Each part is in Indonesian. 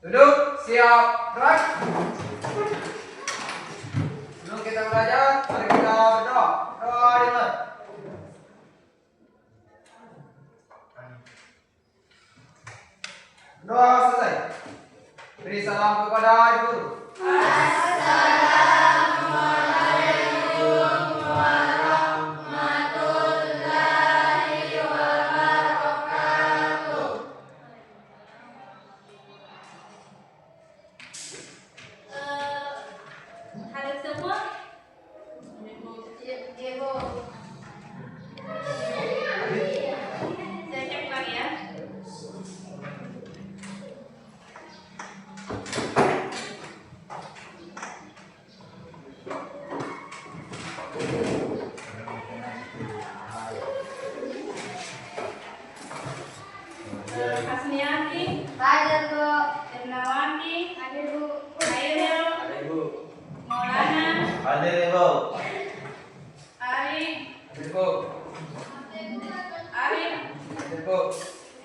Duduk, siap, gerak. Sebelum kita belajar, mari kita berdoa. Doa dimulai. Doa selesai. Beri salam kepada Ibu Guru. Hasmiati, hadir Bu. Irnawati, hadir Bu. Hairil, Hadir Bu. Maulana, Hadir Bu. Arif, Hadir Bu. Arif, Hadir Bu.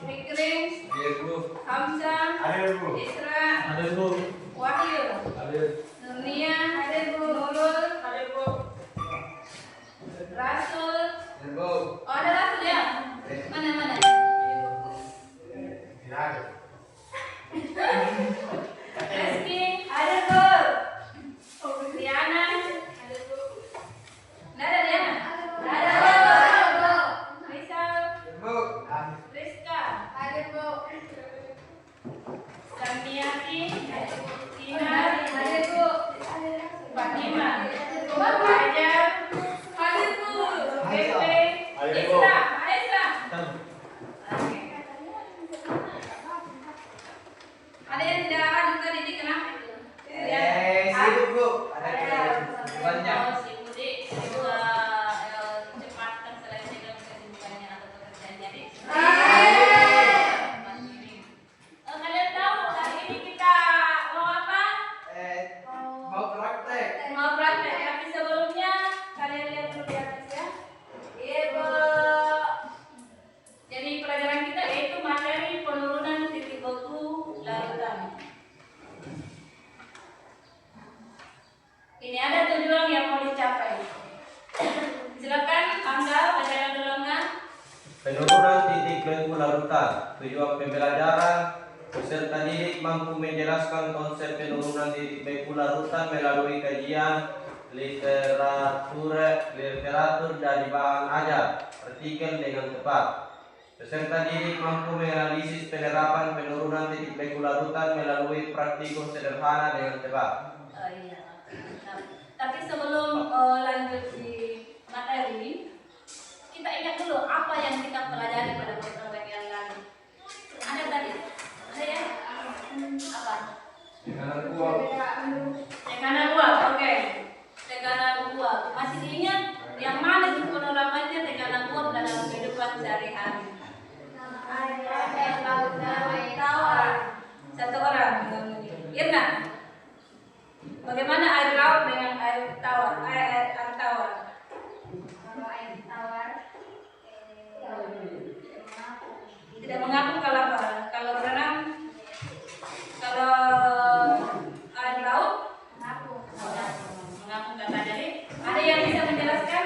Fikri, Hadir Bu. Hamzah, Hadir Bu. Isra, Hadir Bu. Wahyu, Hadir. Nurnia, hadir Bu. Nurul, hadir Bu. Rasul, Hadir Bu. oh ada Rasul ya? Mana? Rizky, hadir Bu. Riana, hadir Bu. Nggak ada Riana? Nggak ada Bu. Rizal, Hadir Bu. Rizka, hadir Bu. Samiati, hadir Bu. Tina, hadir Bu. Fatima, Fajar, hadir Bu. Pepe, Hadir Bu. Isra, Aisra. Ada yang tidak hadir tadi di kenapa itu? Sibuk Bu. Ada banyak. Oh, si Budi, ibu cepatkan selesaikan kesibukannya atau pekerjaannya deh. Kalian tahu hari ini kita mau apa? Mau praktek. Mau praktek, tapi sebelumnya kalian lihat dulu di atas ya. Ibu. Jadi pelajaran kita yaitu materi penurunan titik baku larutan. Ini ada tujuan yang mau dicapai. Silakan Anda bacakan dulu Angga. Penurunan titik baku larutan. Tujuan pembelajaran peserta didik mampu menjelaskan konsep penurunan titik baku larutan melalui kajian literatur dari bahan ajar artikel dengan tepat. Peserta didik mampu menganalisis penerapan penurunan titik baku larutan melalui praktikum sederhana dengan tepat. Oh, iya. Nah, tapi sebelum lanjut di materi, kita ingat dulu apa yang kita pelajari pada pertemuan yang lalu. Ada tadi? Ada ya? Apa? Tekanan uap. Tekanan uap, oke. Tekanan uap. Masih diingat yang mana itu penerapannya tekanan uap dalam kehidupan sehari-hari? Satu orang. Irna. Bagaimana air laut dengan air tawar? Air tawar. Kalau air tawar tidak mengapung kalau apa? Kalau berenang, kalau air laut mengapung. Mengapung kata jadi. Ada yang bisa menjelaskan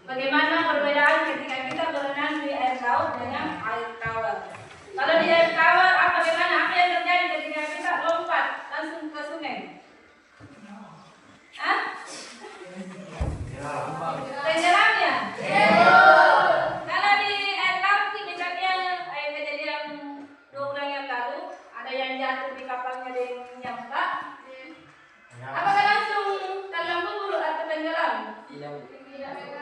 bagaimana perbedaan ketika kita berenang di air laut dengan air tawar? Kalau di air tawar, bagaimana? Apa yang terjadi ketika kita lompat langsung ke sungai? Hah? Tenggelam ya? Kalau di air laut misalnya kejadian 2 bulan yang lalu ada yang jatuh di kapalnya dan nyampak. Apakah langsung terlambung dulu atau tenggelam?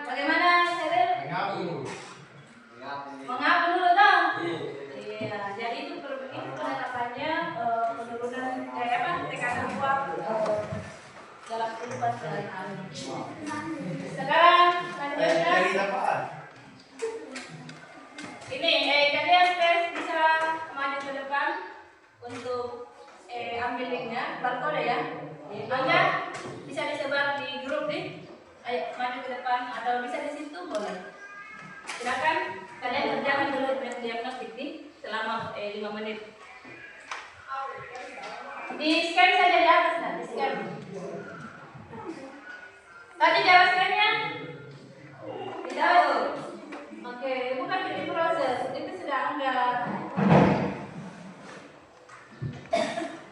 Bagaimana Seril? Mengapung dulu dong? Iya, jadi itu penerapannya penurunan tekanan uap dalam kehidupan sehari-hari. Sekarang lanjutkan. untuk ambil linknya, barcode ya. Maka bisa disebar di grup nih. Ayo maju ke depan atau bisa di situ boleh. Silakan kalian kerjakan dulu diagnostik nih selama 5 menit. Di scan saja di atas, nah, di scan. Tadi cara scan-nya? Tidak. Oke, bukan di proses, itu sudah enggak.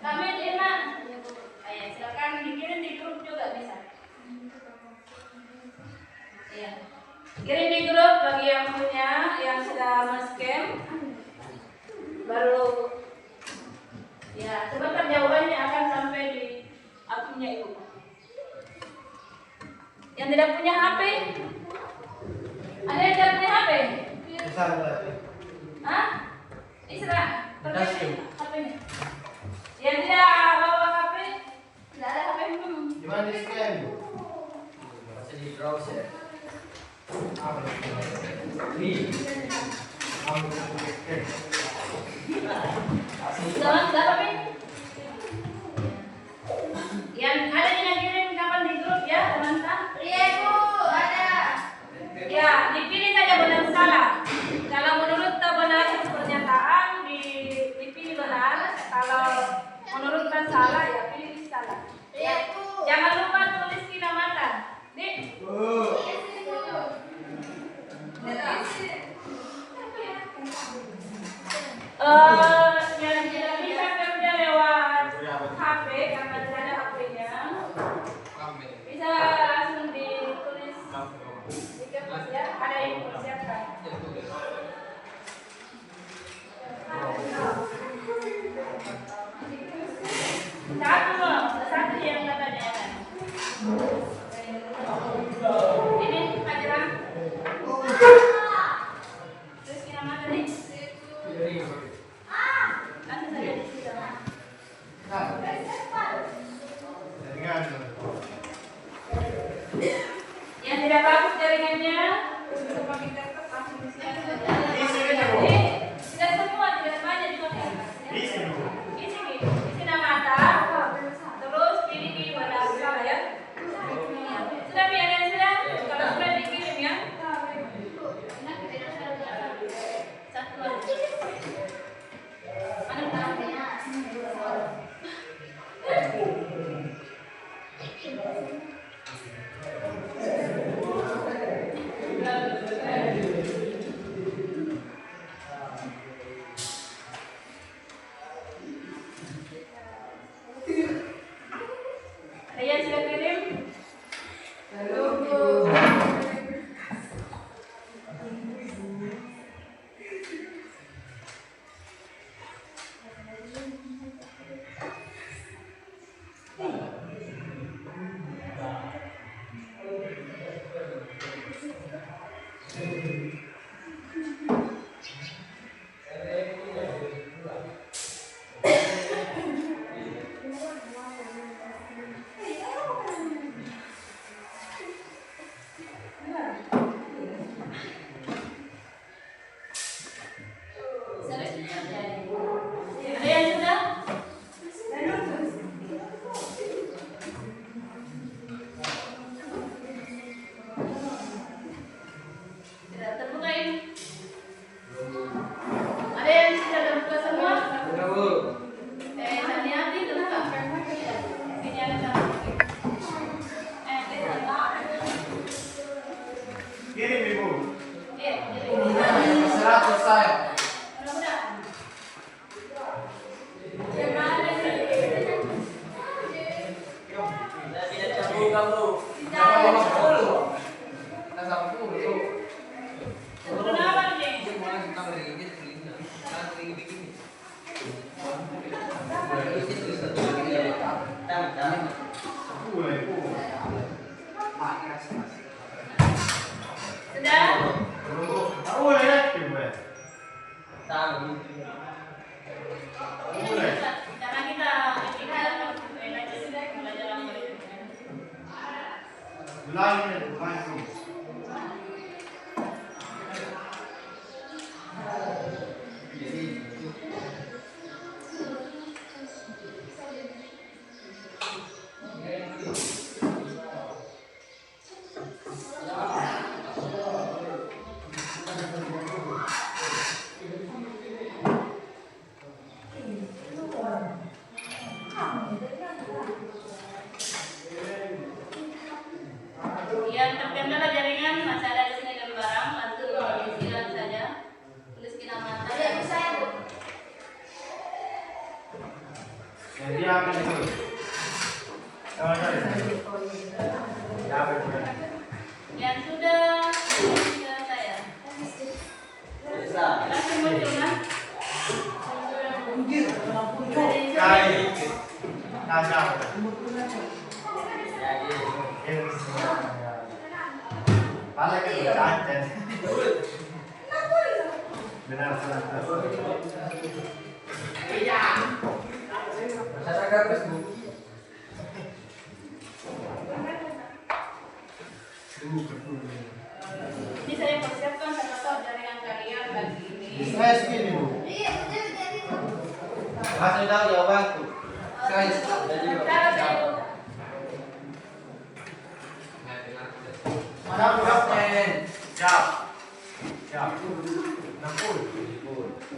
Kami enak. Ayo, silakan dikirim di grup juga bisa. Iya. Kirim di grup bagi yang punya, yang sudah men-scan. Baru ya, sebentar jawabannya akan sampai di akunnya Ibu. Yang tidak punya HP? Ada yang tidak punya HP? Hah? Isra, HP-nya. Yang tidak bawa HP? Tidak ada HP? Gimana di scan? Masih di browser. Jangan HP? Yang ada yang kirim kapan di grup ya, teman-teman? Iya Bu, ada. Ya, dipilih saja benar salah. Kalau menurut kebenaran pernyataan dipilih benar. Kalau menurutkan salah ya pilih salah. Iya Bu. Jangan lupa tulis kinamatan. Dik. Bu. Yang tidak bisa kerja lewat HP karena tidak ada HP-nya, bisa langsung ditulis di kertas ya, ada yang dipersiapkan. Satu yang katanya kan. Ini pelajaran. Terus kita mana nih? Langsung saja di situ. Yang tidak bagus jaringannya, untuk pakai laptop langsung di sini saja. Tidak semua, tidak banyak dipakai. Isi nama mata, terus pilih pada skala ya. Sudah biar yang sudah, kalau sudah dikirim ya. Satu lagi. Mana tangannya? Ayah sudah kirim? Ada yang sudah? Tidak terbuka ini. Ada yang sudah terbuka semua? Hati-hati terbuka. Ini ada satu. Kirim Ibu. Iya, kirim. 100 saya. Mudah-mudahan. Yang mana sih? Tidak terbuka bro. Tidak. Kenapa nih? Sudah? Karena kita belajar terkendala jaringan masih ada di sini dan barang, lalu silakan saja tulis nama saya. Dia apa itu? Yang sudah ke saya. Langsung muncul kan? Saya agak Facebook. Ini saya persiapkan satu jaringan kalian pagi ini. Masih tahu jawabanku. Saya Cara saya buka.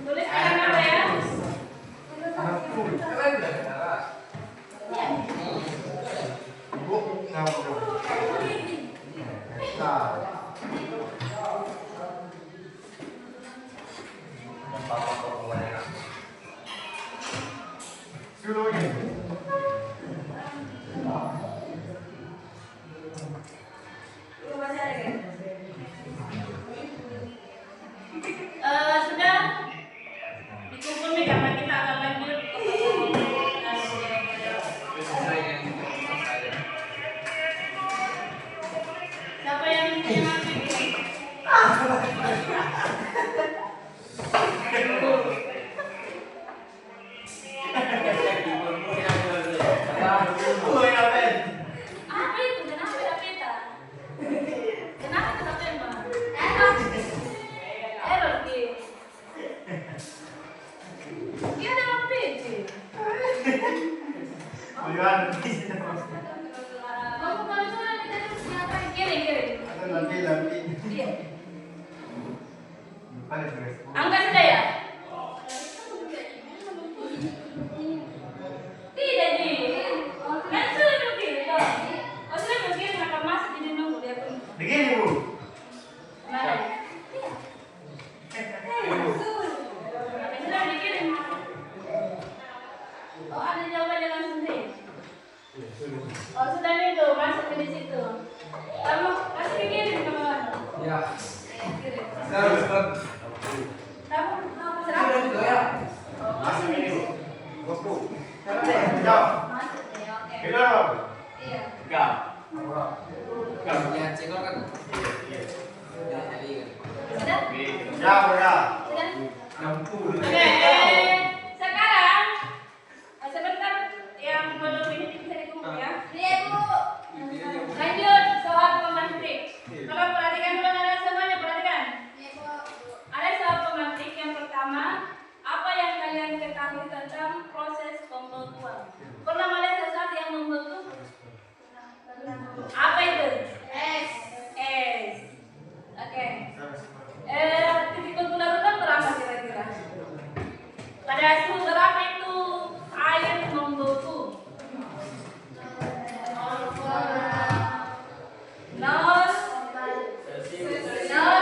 Tuliskan nama ya. Sudah dikumpul nih karena kita akan lanjut ke siapa yang punya materi? Apa itu? Kenapa ada peta? Kenapa kita tema? Error Ki. Dia ada PC. Kamu kalau sudah kita harus ngapain? Kirim. Iya. Angkat sudah ya? Tidak di. Kan sudah dikirim toh. Oh sudah dikirim akan masuk jadi nunggu dia pun. Mana? Sudah dikirim. Oh ada jawabannya langsung deh. Oh sudah itu masuk di situ. Kamu kasih dikirim ke mana? Ya. Kirim. Sekarang Kamu sudah juga ya. Oh masuk di situ. Masuk ya oke. Iya. Ya, cekol kan. Ya, jadi kan. Sudah? Sudah? Oke, sekarang sebentar yang belum ini bisa dikumpul ya. Iya Bu. Lanjut soal pemantik. Tolong perhatikan dulu anak semuanya perhatikan. Ada soal pemantik yang pertama, apa yang kalian ketahui tentang proses pembekuan? Pernah melihat sesuatu yang membeku? Apa itu? Es. Oke. Titik beku larutan berapa kira-kira? Pada suhu berapa itu air membeku? 0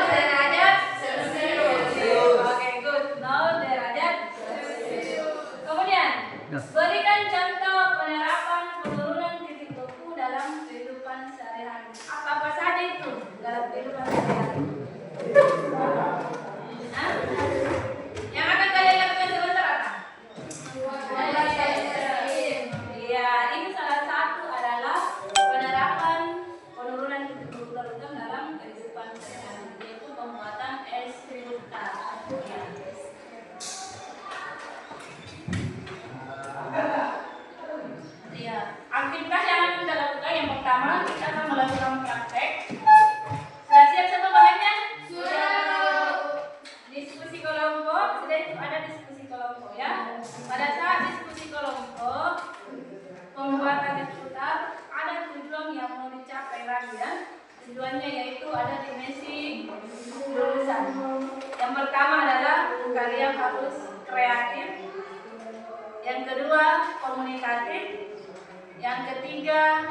derajat Celcius. Oke, good. 0 derajat Celcius. Kemudian, berikan contoh penerapan penurunan titik beku dalam kehidupan sehari-hari. Apa saja itu dalam kehidupan sehari-hari? Hah? Yang akan kalian lakukan sebentar apa? Iya, ini salah satu adalah penerapan penurunan titik beku larutan dalam kehidupan sehari-hari, yaitu pembuatan es putar. Ya. Iya, aktivitas yang akan kita lakukan yang pertama kita akan melakukan praktek. Sudah siap semua bahannya? Sudah. Diskusi kelompok, sudah itu ada diskusi kelompok ya. Pada saat diskusi kelompok, pembuatan es putar ada tujuan yang mau dicapai lagi ya. Tujuannya yaitu ada dimensi lulusan. Yang pertama adalah kalian harus kreatif. Yang kedua komunikatif. Yang ketiga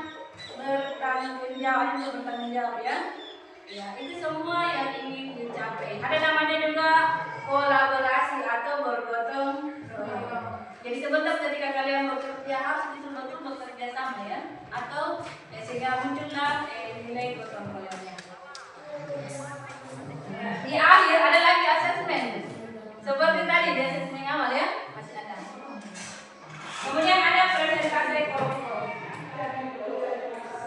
bertanggung jawab ya. Ya, itu semua yang ingin dicapai. Ada namanya juga kolaborasi atau bergotong royong. Jadi sebentar ketika kalian bekerja harus betul-betul bekerja sama ya, atau sehingga muncullah nilai gotong royongnya. Di akhir ada lagi asesmen. Seperti tadi di asesmen awal ya, masih ada. Kemudian ada presentasi kelompok.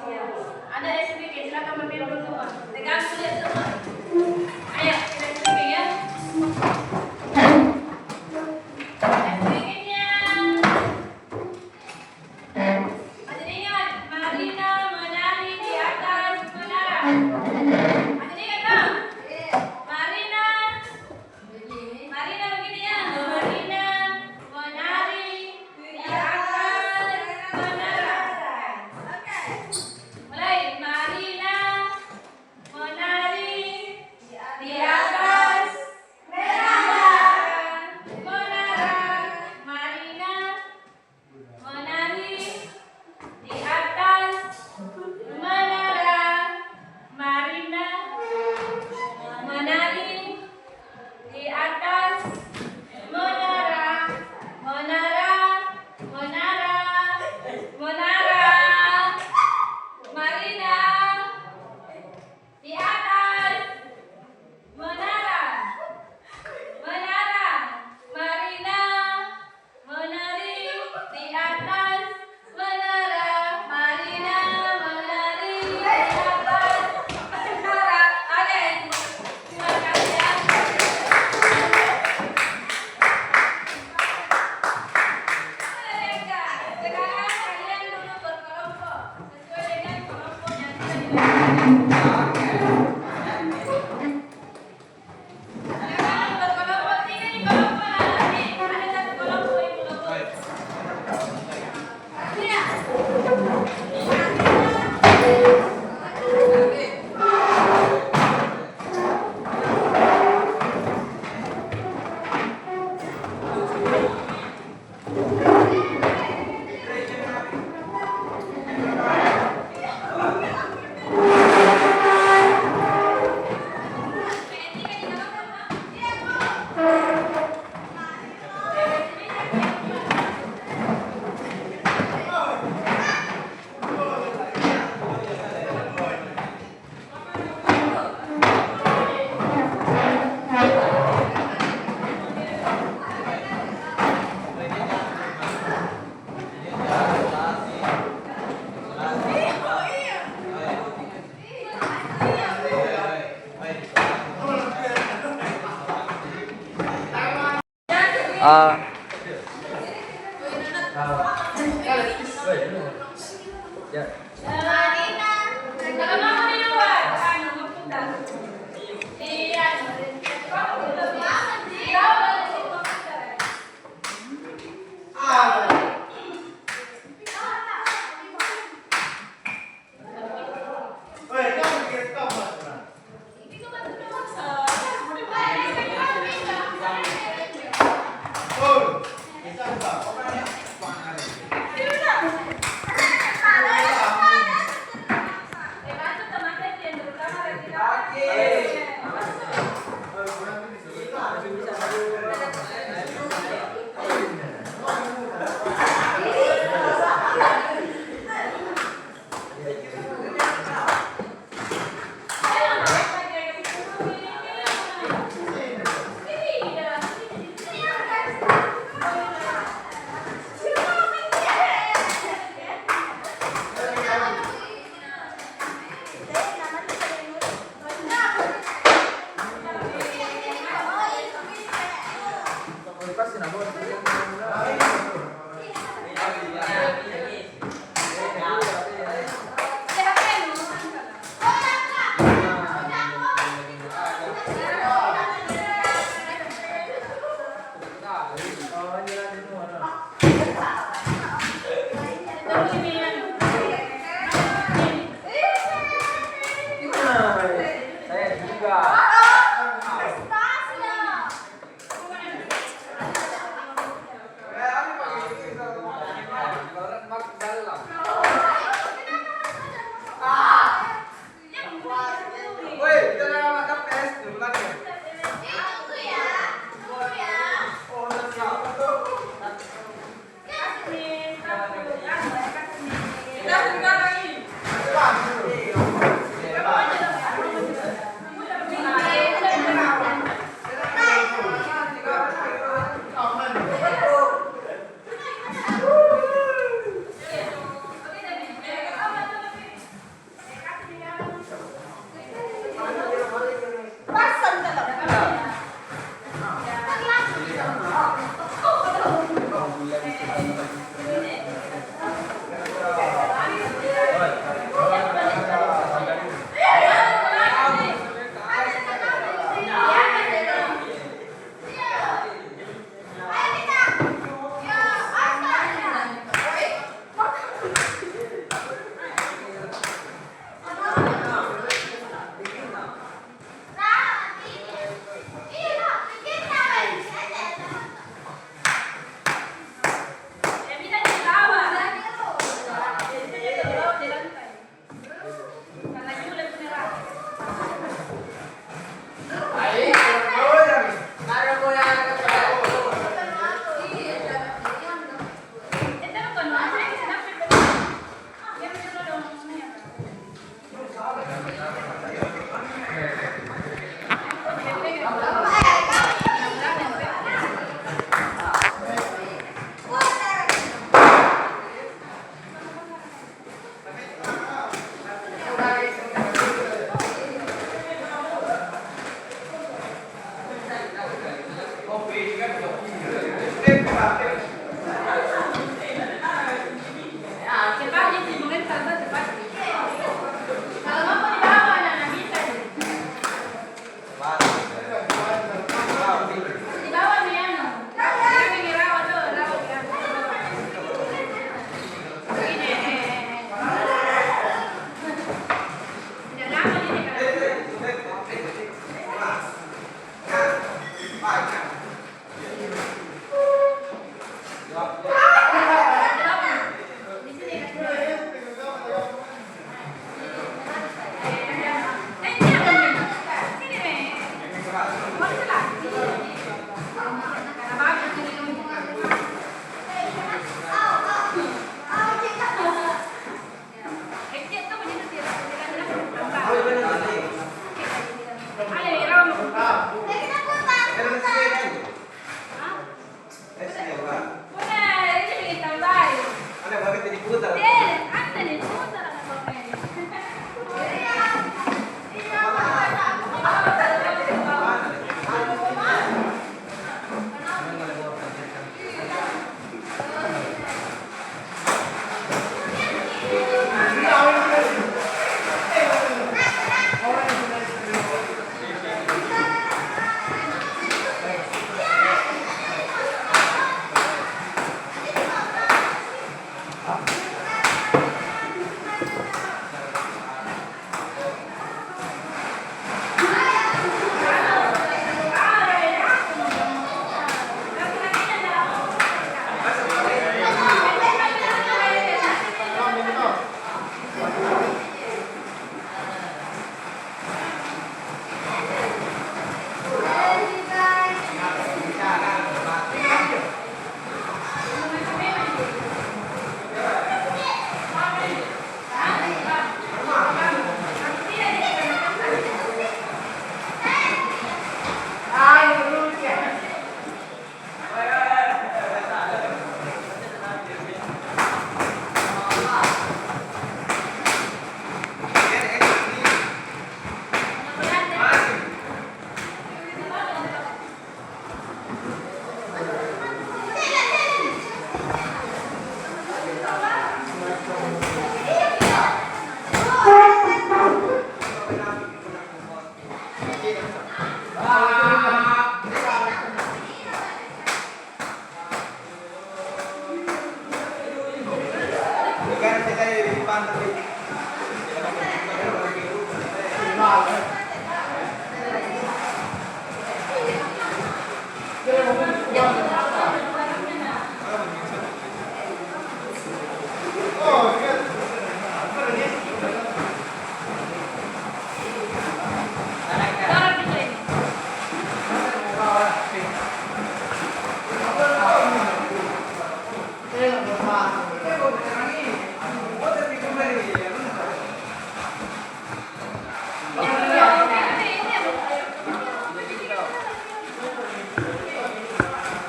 Ya, ada SPK, silakan berdiri dulu semua. Tegang kuliah semua. Ayo, kita SPK ya. SPK-nya. Masih ingat, Marina menari di atas menara. Masih ingat dong? Marina begini ya. Marina menari di atas menara. Mulai, Marina menari di atas menara. Marina menari di atas menara. Marina menari di atas menara. Menara. Marina di atas menara. Marina menari di atas menara. Marina menari di atas menara. Oke, terima kasih ya. Sekarang kalian dulu berkelompok sesuai dengan kelompok yang sudah dibentuk. Sekarang berkelompok tiga di kelompok nanti ada satu kelompok yang kelompok. Iya. Kalau mau di luar, komputer. Iya.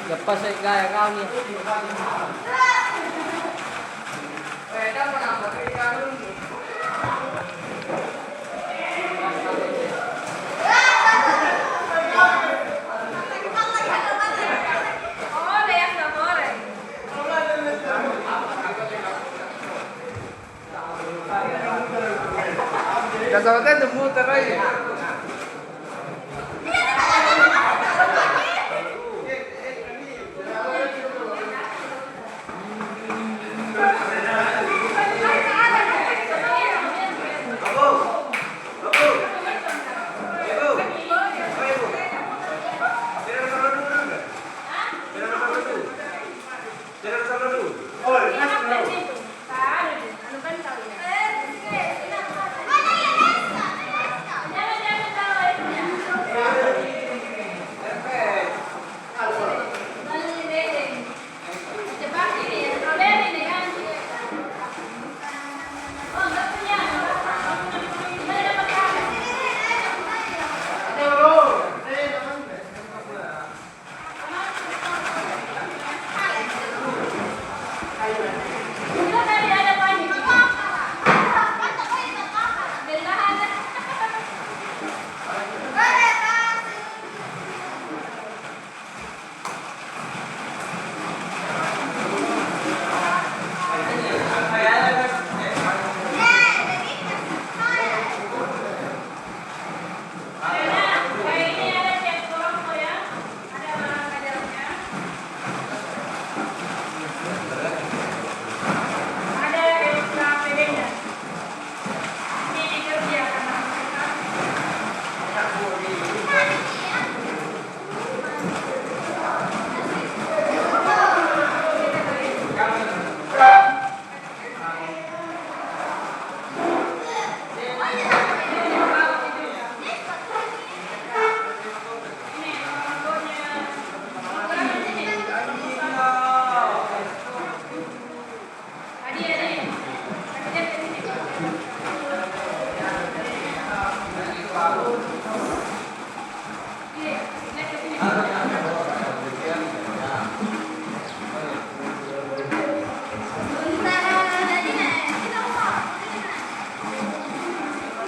Lepas gaya kau nih. Kasawatan muter lagi.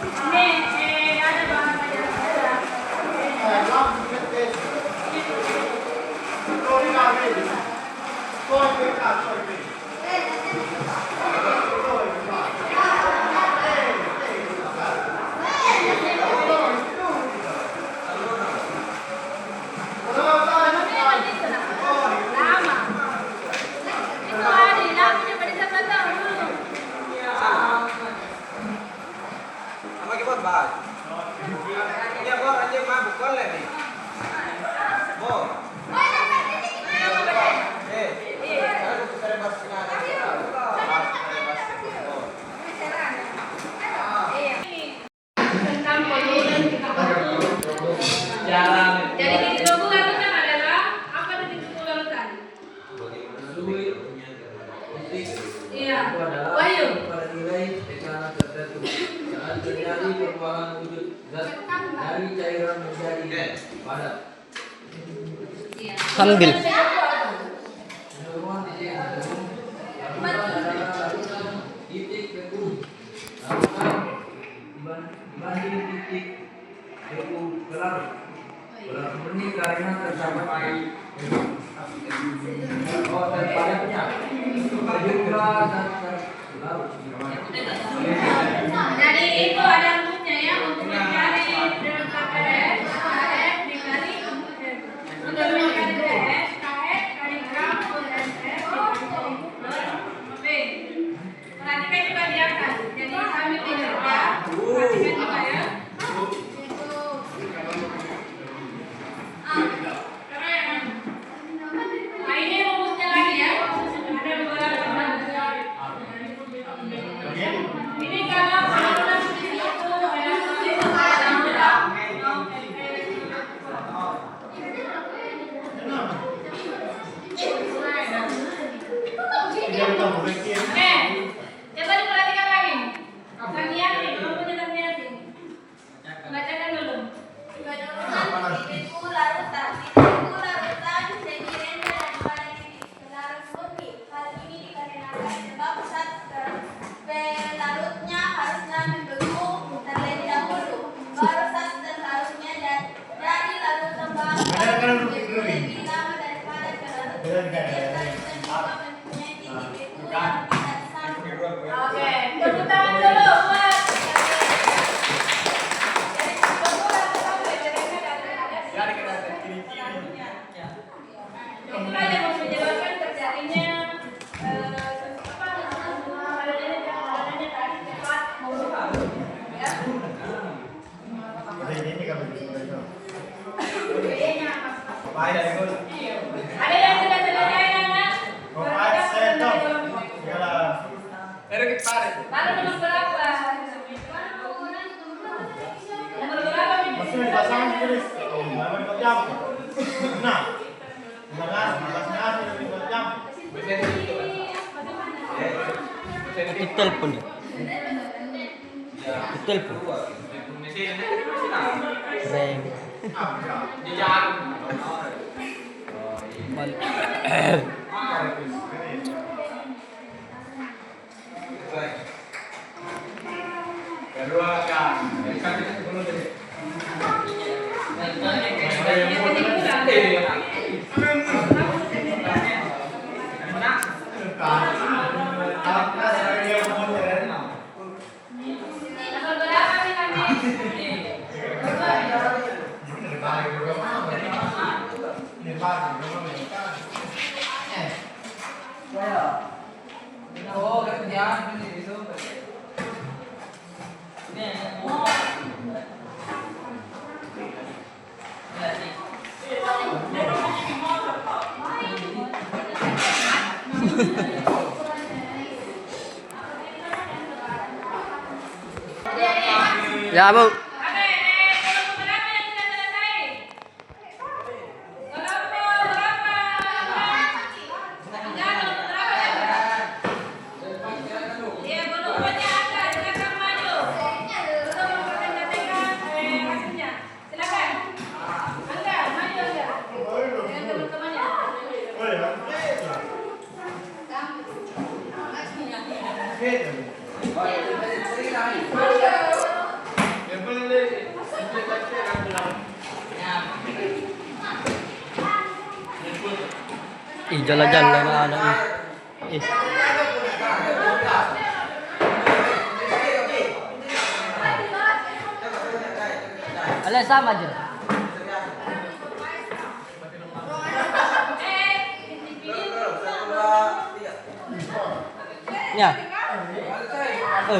ada bahan aja. Lama. Itu hari lampunya pada sebelah tahun dulu. Sama kita bahas. Ya, Bor, aja mabuk boleh nih. Bor. Aku sekarang bahas tengah. Tentang polutan kita Jalan. jadi titik tunggu larutan adalah apa titik tunggu larutan? Iya. Wahyu. Pada nilai tekanan tertentu saat terjadi perubahan wujud zat dari cairan menjadi padat. Iya. Ambil. Penurunan titik teguh larutan adalah larutan titik teguh larutan dibanding titik teguh pelarut. Pelarut ini karena terdapat dan padatnya sejumlah zat pelarut. Jadi itu ada rumusnya ya untuk mencari delta KF, KF dikali untuk mencari KF, KF kali gram SF dikali V. Perhatikan juga di atas. Jadi kami tidak ya. Perhatikan juga ya. Nah ini rumusnya lagi ya. Ada beberapa rumus. Ini kalau saluran itu coba diperhatikan lagi. Tamiati, kamu punya Tamiati. Bacakan dulu. Titikku larutan sediren dan pada titik pelarut murni. Hal ini dikarenakan sebab pusat pelarutnya harusnya membeku terlebih dahulu. Baru saat terlarutnya jadi larut tembang lebih lama daripada pelarut. Setiap larutan juga mempunyai titik beku yang tidak sama. Oke, tepuk tangan dulu buat. Itu aja mau menjelaskan terjadinya adanya tadi cepat mengubah. Ya. Ada yang sudah selesai anak? Baru nomor berapa? Nomor berapa ini? Itu telepon ya. Itu telepon. Rem. Balik. Kedua kan. Nomor berapa nih kami? Oh, kerjaan itu. Ya, Bu. Oke, nomor berapa yang sudah selesai? Nomor berapa? Enggak, nomor berapa? Iya, volumenya ada, silakan maju. Untuk mempresentasikan hasilnya. Silakan. Angga, maju Angga. Dengan teman-temannya. Ih, jalan-jalan na anak. Ih. Alah sama aja. Ya. Ano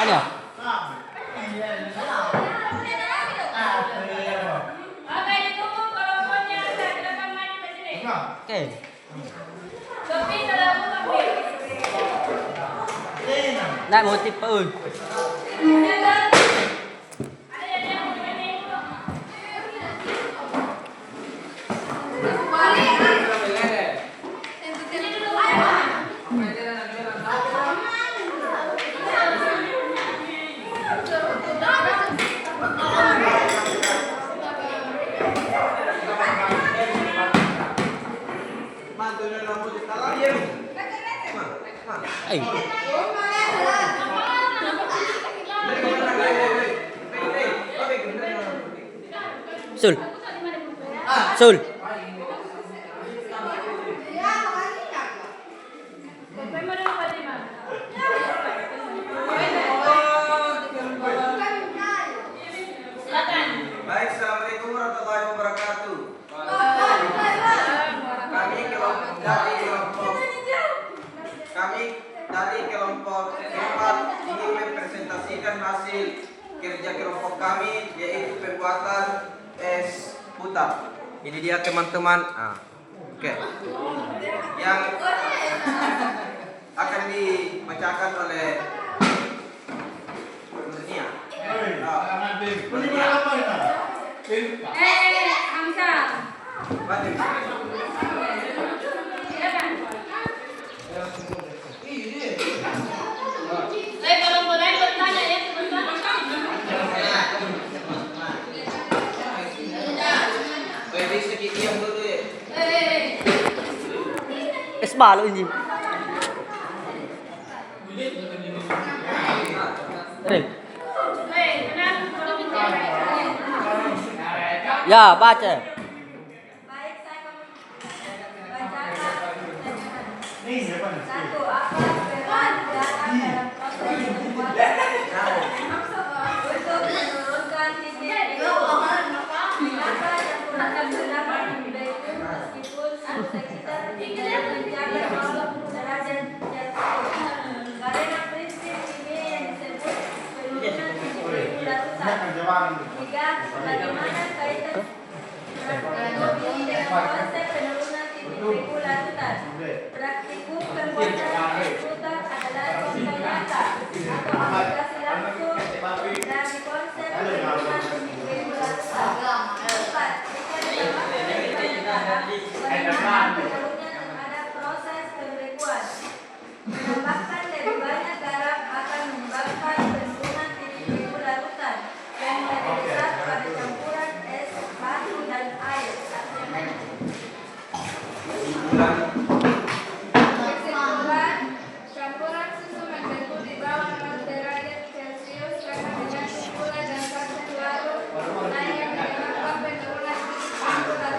ya? Oke, ditunggu kalau punya silakan maju ke sini. Oke. Sophie sudah buka Nak motif pa uy. Ay. Sul. Sul. Baik, Assalamualaikum warahmatullahi wabarakatuh. Kami dari kelompok 4 ingin mempresentasikan hasil kerja kelompok kami, yaitu pembuatan es putar. Ini dia teman-teman. Oke. Yang akan dibacakan oleh Murnia. Murnia. Hamsa. Batin. Kalau mau lain bertanya ya teman-teman. Pwede sedikit diam dulu ya. Es balok ini. Ya, baca. Baik, saya bacakan. Satu, apa peran dalam proses untuk menurunkan titik mengapa campuran terdapat di baikun meskipun anggota kita tidak menjaga derajat jatuh. Karena prinsip ini yang disebut penurunan titik larutan. Tiga, bagaimana kaitan teknologi dengan konsep penurunan titik larutan? Praktikum pembuatan putar adalah contoh nyata atau aplikasi langsung dari konsep penurunan titik larutan. Empat, bagaimana pengaruhnya terhadap proses pembekuan? Menambahkan lebih banyak garam akan menyebabkan penurunan titik larutan yang lebih besar pada campuran es, batu, dan air. Kesimpulan, campuran susu membeku di bawah 0 derajat Celcius akan mengandung gula dan karbon larut yang menyebabkan penurunan titik larutan.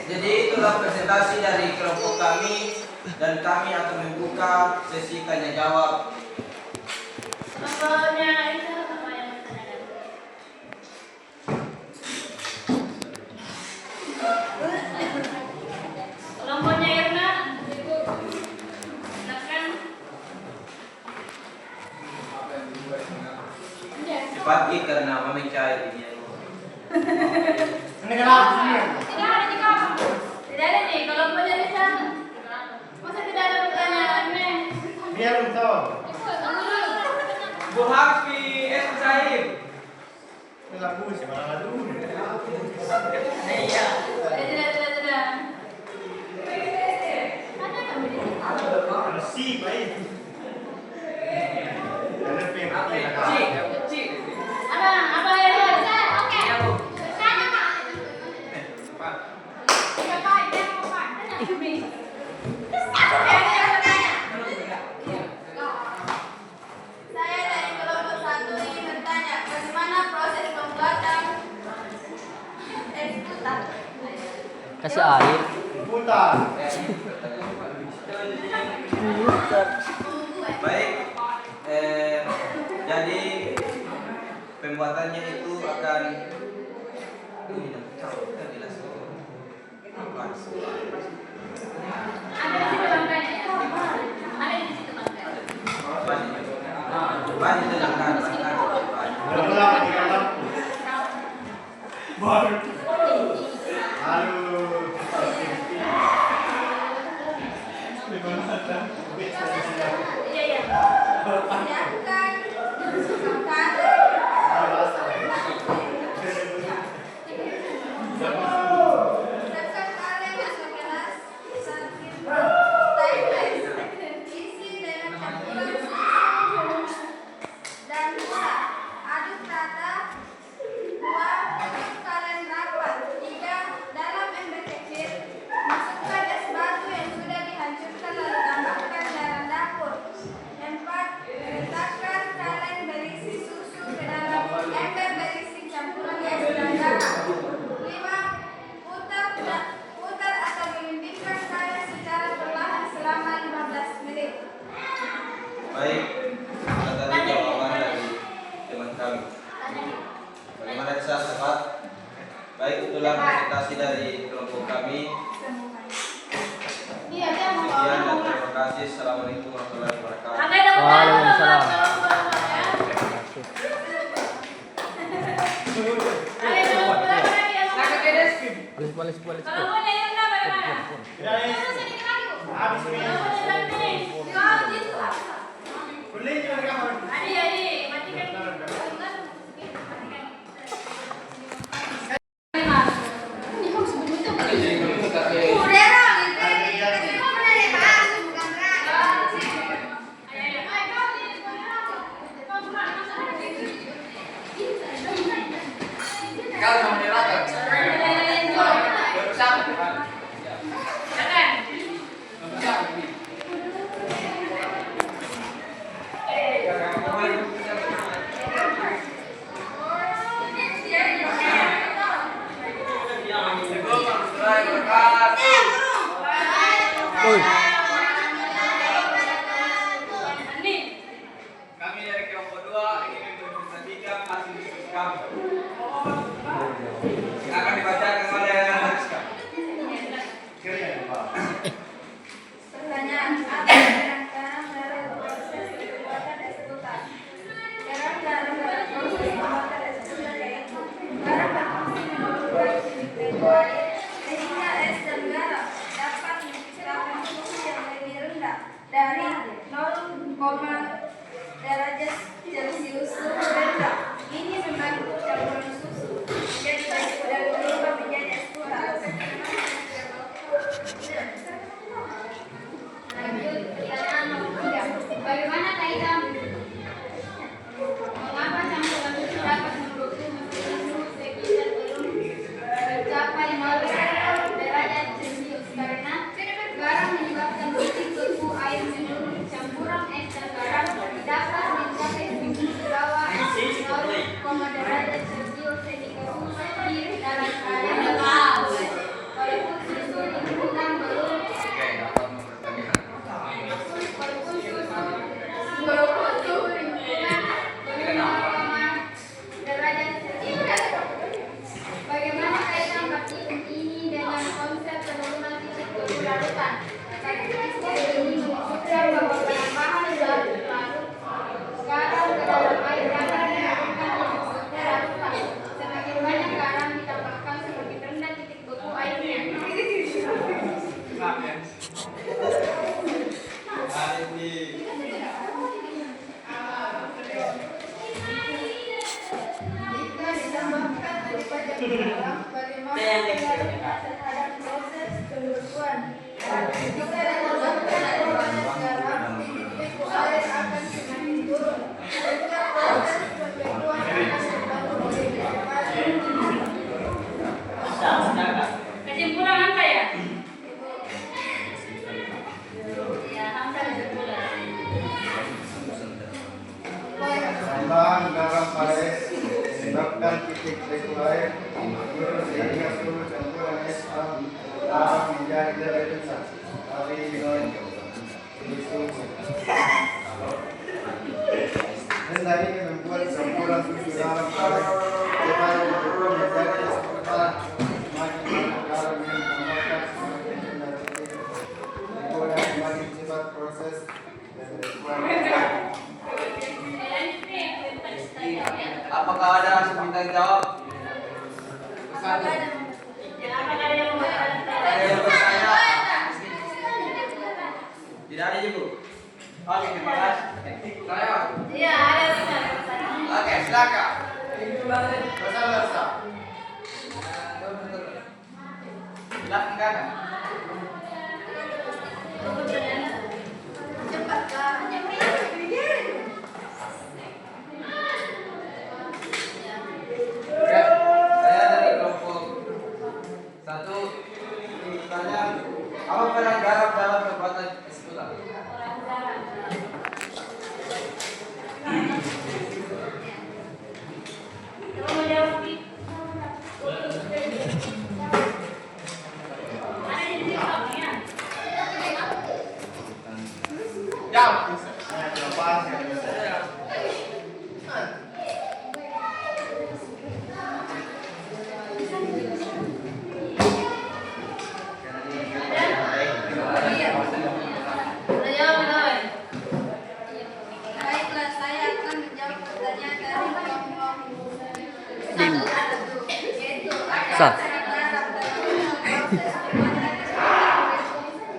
Jadi itulah presentasi dari kelompok kami dan kami akan membuka sesi tanya jawab. Nomornya itu apa yang bertanya? Kelompoknya Irna, Ibu. Silakan. Cepat Ki, karena mami cair ini. Tidak ada di kamu. Tidak ada nih, kelompoknya di sana. Masa tidak ada pertanyaannya? Bu Hafi es cair. Tidak. Ada kami di sini. Apa ya? Oke. Sana, Pak. Saya dari kelompok 1 ingin bertanya, bagaimana proses pembuatan es putar? Kasih air. Putar. Baik, jadi pembuatannya itu akan ini kan jelas. Ada di situ bangkainya ya? Ada di situ bangkai. Coba dijelaskan. Berapa tiga lampu? Baru. Aduh. Iya, iya. Siapkan. Siapkan. Siapkan kalian masuk kelas. Sakit. Timeless. Isi dengan campuran susu dan gula. Aduk rata. 2. Tutup kalian rapat. 3. Dalam ember kecil. Masukkan es batu yang sudah dihancurkan lalu tambahkan garam dapur. 4. Letakkan kalian berisi susu ke dalam ember berisi campuran es dan garam. 5. Putar atau gelindingkan kalian secara perlahan selama 15 menit. Baik, kita tadi jawaban dari teman kami. Bagaimana bisa tepat? Baik, itulah presentasi dari kelompok kami. Iya, dia mau Sekian dan terima kasih. Assalamualaikum warahmatullahi wabarakatuh. Angkai tepuk tangan dulu Waalaikumsalam. buat kelompok ya. Ada yang tepuk tangan lagi ya, Bang? Balik. Kelompoknya Yunda bagaimana? Habis ini. Boleh juga di kamar. Adi, matikan. Kalau mau dirata. Oi. Kami dari kelompok 2 ingin mempresentasikan hasil diskusi kami. Akan dibacakan oleh Rizka. Pertanyaan apa garam dari proses pembuatan es putar? Garam dari proses pembuatan es putar yaitu garam berfungsi menurunkan suhu air sehingga es dan garam dapat menciptakan suhu yang lebih rendah dari 0, derajat Celcius suhu rendah. Ini membantu campuran susu menjadi baik dan berubah menjadi es putar. Lanjut pertanyaan nomor 3. Bagaimana kaitan mengapa campuran susu dapat memproduksi mesin suhu sekitar belum mencapai 0 derajat Celcius? Karena garam menyebabkan titik beku air menurun. Campuran es dan garam dapat mencapai suhu di bawah 0 derajat Celcius sehingga susu di dalam keadaan bagus. Walaupun susu di lingkungan belum Walaupun suhu lingkungan belum derajat Celcius. Bagaimana kaitan partikel ini dengan konsep penurunan titik beku larutan? Karakteristik ini menunjukkan bahwa penambahan larut garam ke dalam air dapat menurunkan titik beku larutan. Semakin banyak garam ditambahkan, semakin rendah titik beku airnya. Jika ditambahkan berupa garam, bagaimana terhadap proses pembekuan? Jika ditambahkan banyak garam, titik beku air akan semakin turun. Jika proses pembekuan akan dibantu oleh Kesimpulan apa ya? Ya, Hamzah kesimpulan. Tambahan garam pada es menyebabkan titik beku air menurun sehingga suhu campuran es garam menjadi redusan. Tapi dan tadi membuat campuran susu dalam air supaya berubah menjadi seperti makin garam yang tambahkan semakin benar. Digoda semakin cepat proses dan Apakah ada bintang jawab? Apakah ada yang mau Ada yang bertanya? Tidak ada ibu. Oke, terima kasih. Saya. Iya, ada pertanyaan. Oke, silakan. Bersama-sama. Silakan kakak. Cepatlah. Oke, saya dari kelompok 1 bertanya, apa peran garam dalam perbuatan eksekutif? Coba menjawab, Pi. Ada di TikTok-nya. Jawab. Saya lepas ya. Udah jawab belum? Baiklah, saya akan menjawab pertanyaan dari kelompok 1, yaitu Sah. garam dalam proses pembuatan es,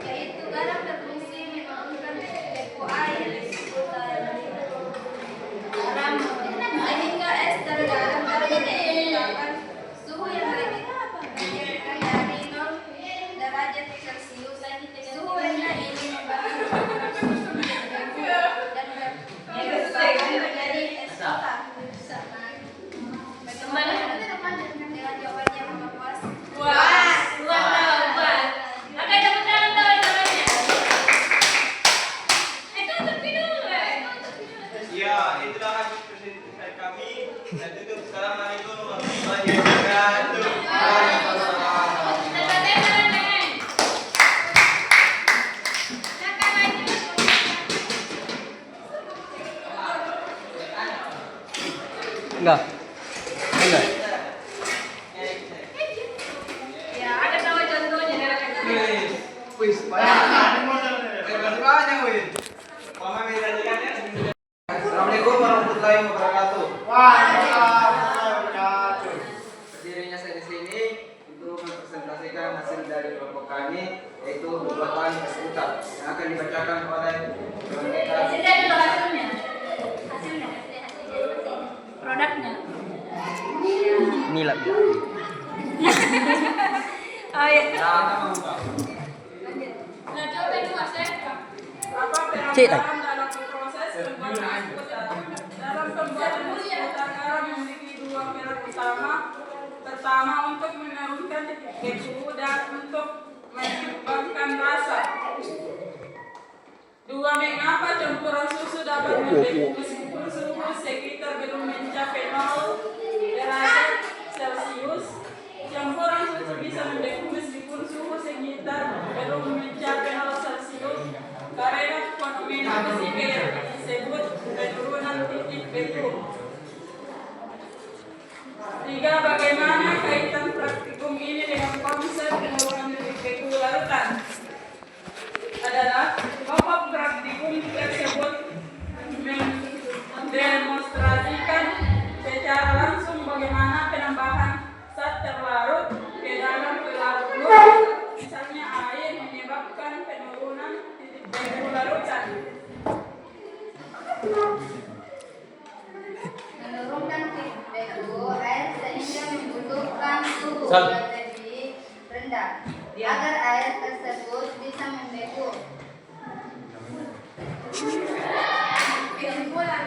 yaitu garam berfungsi menurunkan beku air di sekitar garam sehingga ester garam dapat menciptakan suhu yang lebih menjadikan dari 0 derajat Celcius. Suhu rendah ini membantu dan menjadi es kota. Bagaimana dengan jawabannya Bapak Puas? Puas. Oke, tepuk tangan tahu jawabannya. Itu terpidul, Ya, itulah hasil presentasi kami. Dan tutup. Assalamualaikum warahmatullahi wabarakatuh. Enggak. Enggak. Ya, ada tahu contohnya dari kecil. Wis, banyak wis. Assalamualaikum warahmatullahi wabarakatuh. Waalaikumsalam wabarakatuh. Berdirinya saya di sini untuk mempresentasikan hasil dari kelompok kami, yaitu pembuatan eksekutif yang akan dibacakan oleh teman kita. Hasilnya dulu hasilnya. Hasilnya. Produknya. Nilai. Oh iya. Nah, coba ini Mas ya. Apa peran Cik, garam dalam proses pembuatan eksekutif? Dalam pembuatan eksekutif garam memiliki dua peran utama. Pertama, untuk menurunkan titik suhu dan untuk menyeimbangkan rasa. Dua, mengapa campuran susu dapat membeku meskipun suhu sekitar belum mencapai 0 derajat Celcius. Campuran susu bisa membeku meskipun suhu sekitar belum mencapai 0 Celcius karena fenomena fisika yang disebut penurunan titik beku. Tiga, bagaimana kaitan praktikum ini dengan konsep penurunan titik beku larutan? Adalah pokok praktikum tersebut mendemonstrasikan secara langsung bagaimana penambahan zat terlarut ke dalam pelarut, misalnya air, menyebabkan penurunan titik beku larutan. Menurunkan titik beku air sehingga membutuhkan suhu Sal. yang lebih rendah agar air tersebut bisa membeku. Kesimpulan,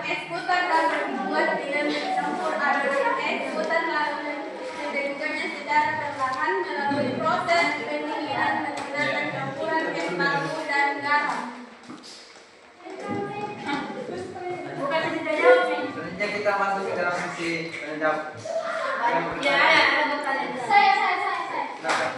eksekutif dapat membuat tidak mencampur adonan eksekutif lalu dibekukannya secara perlahan melalui proses pendinginan menggunakan campuran es batu dan garam. Bukan tidak jawab nih. Selanjutnya kita masuk ke dalam sesi penjawab. Ya, ada pertanyaan. Saya. Silakan.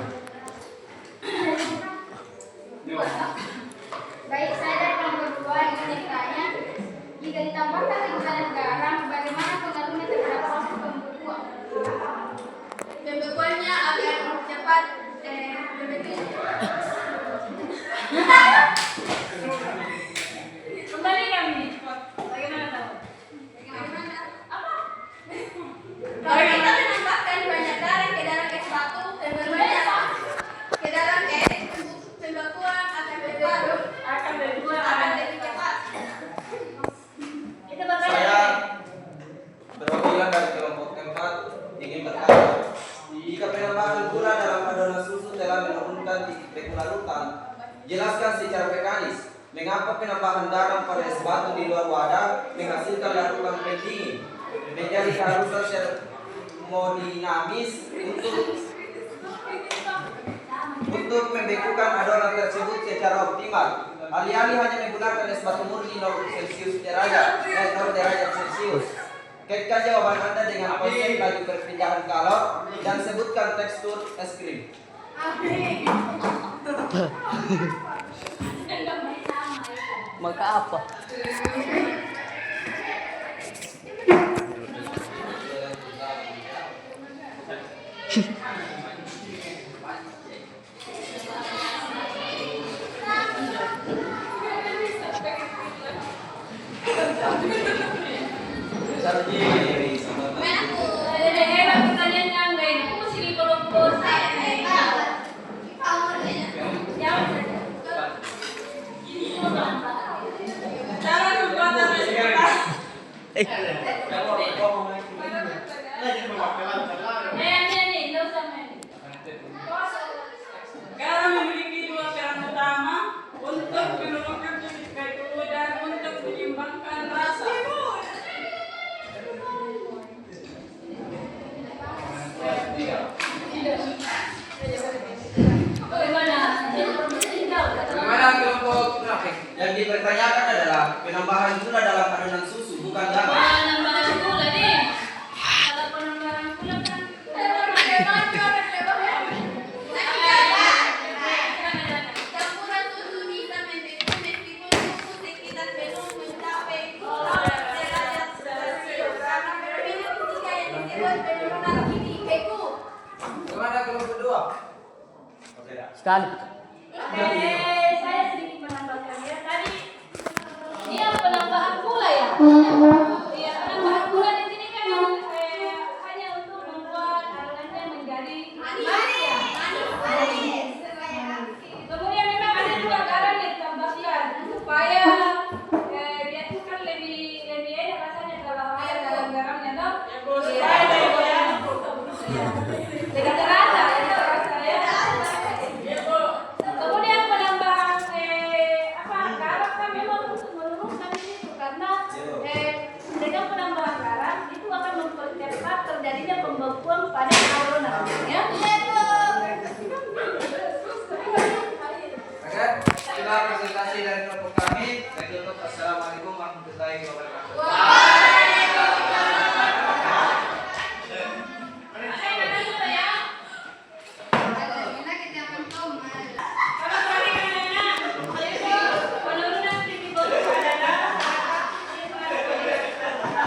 wadah menghasilkan larutan pendingin. Menjadi keharusan termodinamis untuk membekukan adonan tersebut secara optimal. Alih-alih hanya menggunakan es batu murni 0 derajat Celcius. Kaitkan jawaban Anda dengan konsep laju perpindahan kalor dan sebutkan tekstur es krim. Maka apa? Garam memiliki dua peran utama untuk menurunkan titik glikose dan untuk menyeimbangkan rasa. Bagaimana kelompok grafik? Yang dipertanyakan adalah penambahan gula dalam adonan susu, bukan garam. Penambahan gula nih. Kalau penambahan gula kan Campuran susu bisa membeku meskipun suhu sekitar belum mencapai 0 derajat Celcius. Karena perbedaan fisika yang disebut penurunan ini beku. Bagaimana kelompok kedua? Sekali. saya sedikit menambahkan ya. Tadi dia penambahan gula ya. Iya, penambahan gula di sini kan hanya untuk membuat adonannya menjadi manis ya. Kemudian memang ada juga garam yang ditambahkan supaya dia itu kan lebih enak rasanya kalau ada dalam garamnya toh. Lebih terasa ya rasa ya. Kemudian penambahan garam kan memang untuk menurunkan itu karena dengan penambahan garam itu akan mempercepat terjadinya pembekuan pada adonan ya. Oke, itulah presentasi dari kelompok kami. Saya tutup. Assalamualaikum warahmatullahi wabarakatuh.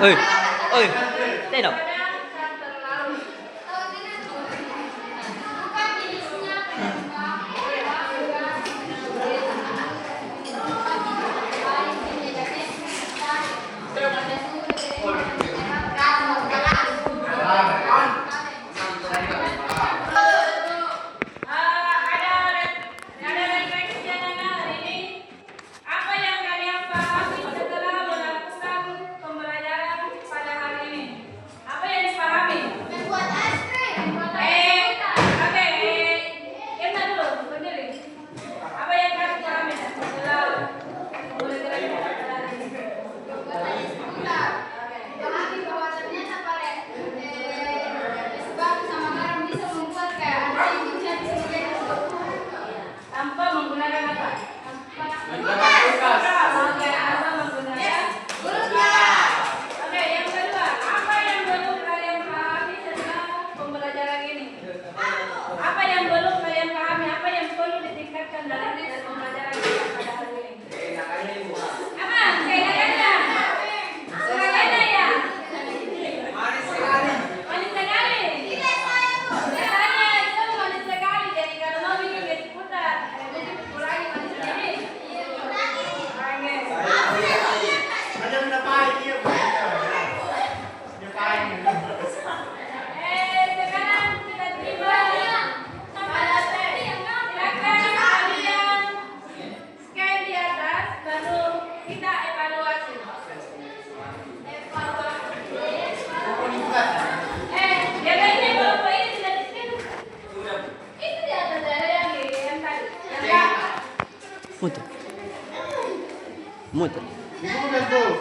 Oi, oi, tengok. Ada refleksi anak-anak hari ini. Apa yang kalian pahami setelah melakukan pembelajaran pada hari ini? Apa yang dipahami? Membuat es krim. Oke, Irna dulu berdiri. Apa yang kalian pahami setelah pembelajaran pada hari ini? Pahami bahwa ternyata es batu sama garam bisa membuat kayak ada yang menjadi sebagai Tanpa menggunakan apa? Menggunakan kulkas. Oke, tanpa menggunakan kulkas. Oke, yang kedua, apa yang belum kalian pahami setelah pembelajaran ini? Apa yang belum kalian pahami? Apa yang perlu ditingkatkan dalam pembelajaran kita pada hari ini? Apa? Keenakannya? Keenakannya ya? Manis sekali. Manis sekali. Rasanya itu manis sekali. Jadi kalau mau bikin jadi putar, jadi kurangi manisnya ini. Oke. Ada mendapat dia. Dia paling. Sekarang kita terima pada silakan kalian scan di atas lalu kita evaluasi. Jagainnya kalau ini sudah di scan. Itu di atas ada yang tadi. Yang Muter. Muter. Itu kan tuh.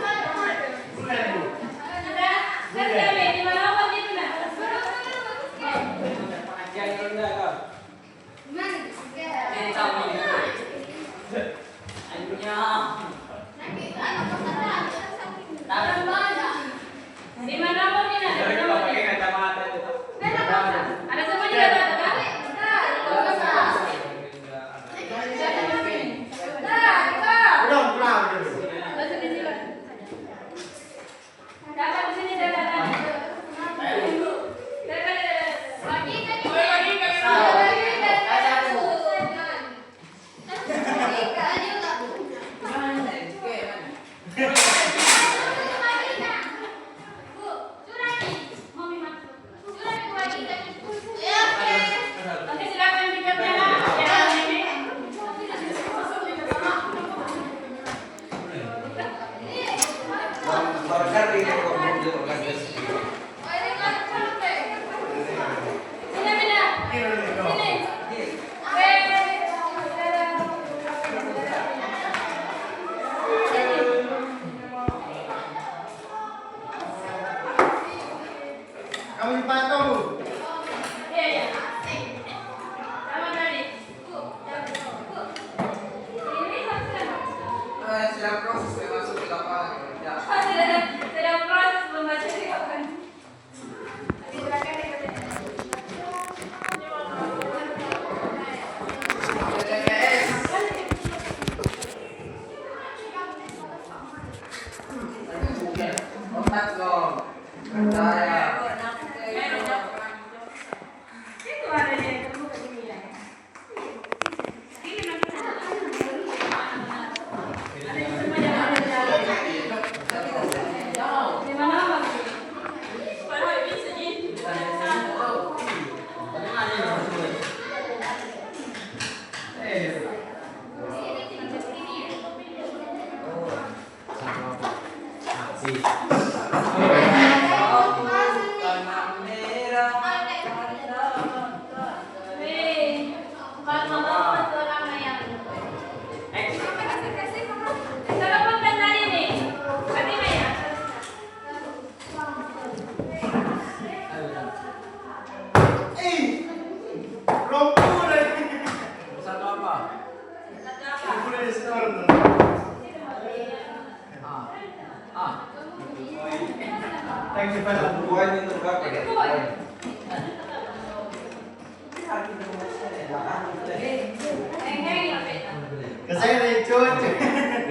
Kamu dipantau, Bu. Iya, iya. Sama tadi. Ini satu. Sedang proses masuk ke lapangan. Ya. Sedang proses membaca di kapan. Otak dong. Saya. Itu ada yang terbuka di sini. Ini nanti ada yang semuanya di mana Bang? Kalau bisa ini. Satu apa? Thank you, Pak. Bukan itu berapa ya? Kasi na-chot.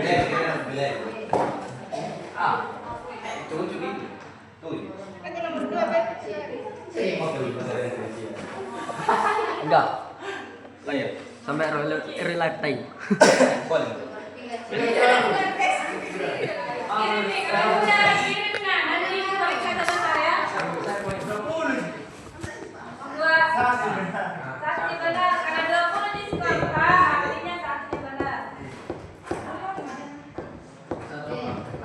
Bilek, bilek. Cukup cukup. Tuh. Enggak. Layar. Sampai real life time. Pol. Saksi benar, karena 20 di skor, Pak. Artinya saksi benar.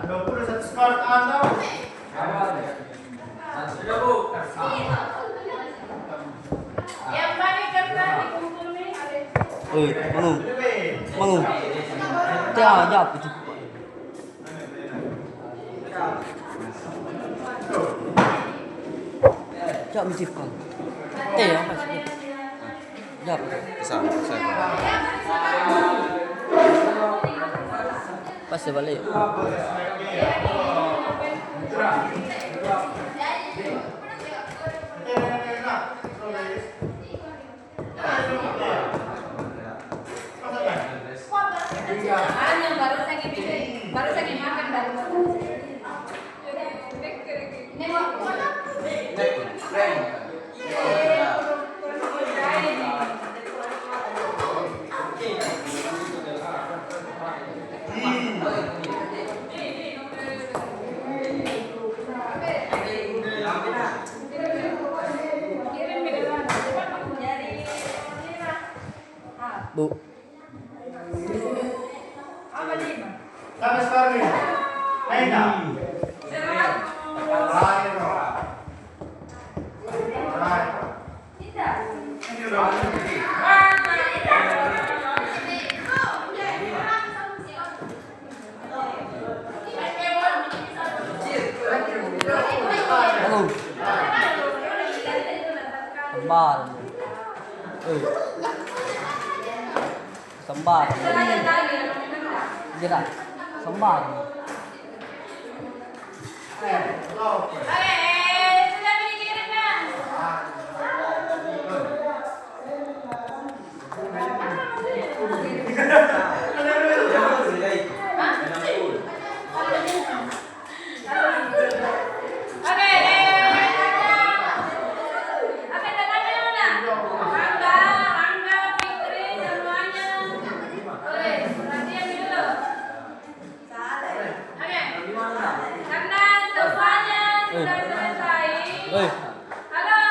21 skor atau Sudah, Bu. Yang paling kertas dikumpul nih. Mangu. Tiap aja apa itu? Jap mesti kan. Ya Mas. Jap. Bisa. Pas dia balik. Yang baru saya bikin, baru saya makan baru. Ini mau kemana? Bu. Sama skor nih. Naik tak? Terakhir, Bro. Terakhir. Ini udah. Mangu. Sembar. Sembar. Gerak. Sembar. Sudah dikirim kan? Oke, apa tanya mana? Angga, Fitri, semuanya. Oke, perhatian dulu. Oke, karena semuanya sudah selesai. Halo.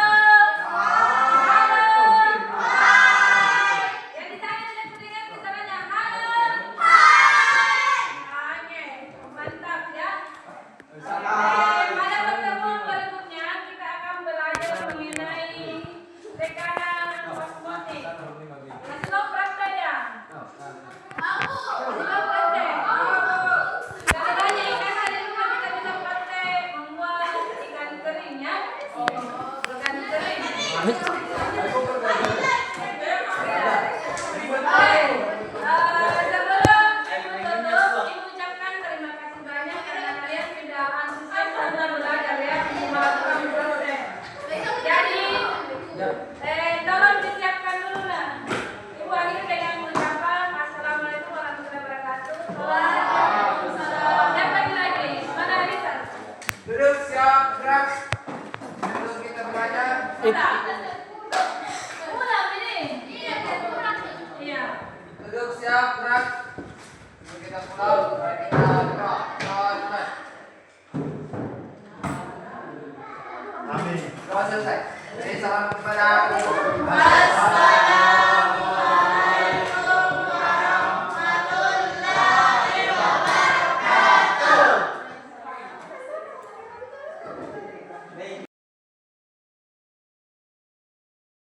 Halo. Yang di sana tidak terdengar suaranya. Halo. Oke, mantap ya. Pada pertemuan berikutnya kita akan belajar mengenai tekanan osmotik. Masih mau praktek ya? Masih mau praktek? Katanya ikan hari rumah kita bisa praktek membuat ikan Sebelum Ibu ucapkan terima kasih banyak karena kalian sudah antusias dalam belajar ya melakukan proses. Jadi, tolong disiapkan dulu nah. Ibu akhiri dengan mengucapkan Assalamualaikum warahmatullahi wabarakatuh. Waalaikumsalam. Yang lagi, mana Arisan? Duduk siap gerak. Sebelum kita belajar. Ulang ini. Iya. Duduk siap gerak. Sebelum kita pulang, mari kita doa. Doa. Amin. Doa selesai. Jadi salam kepada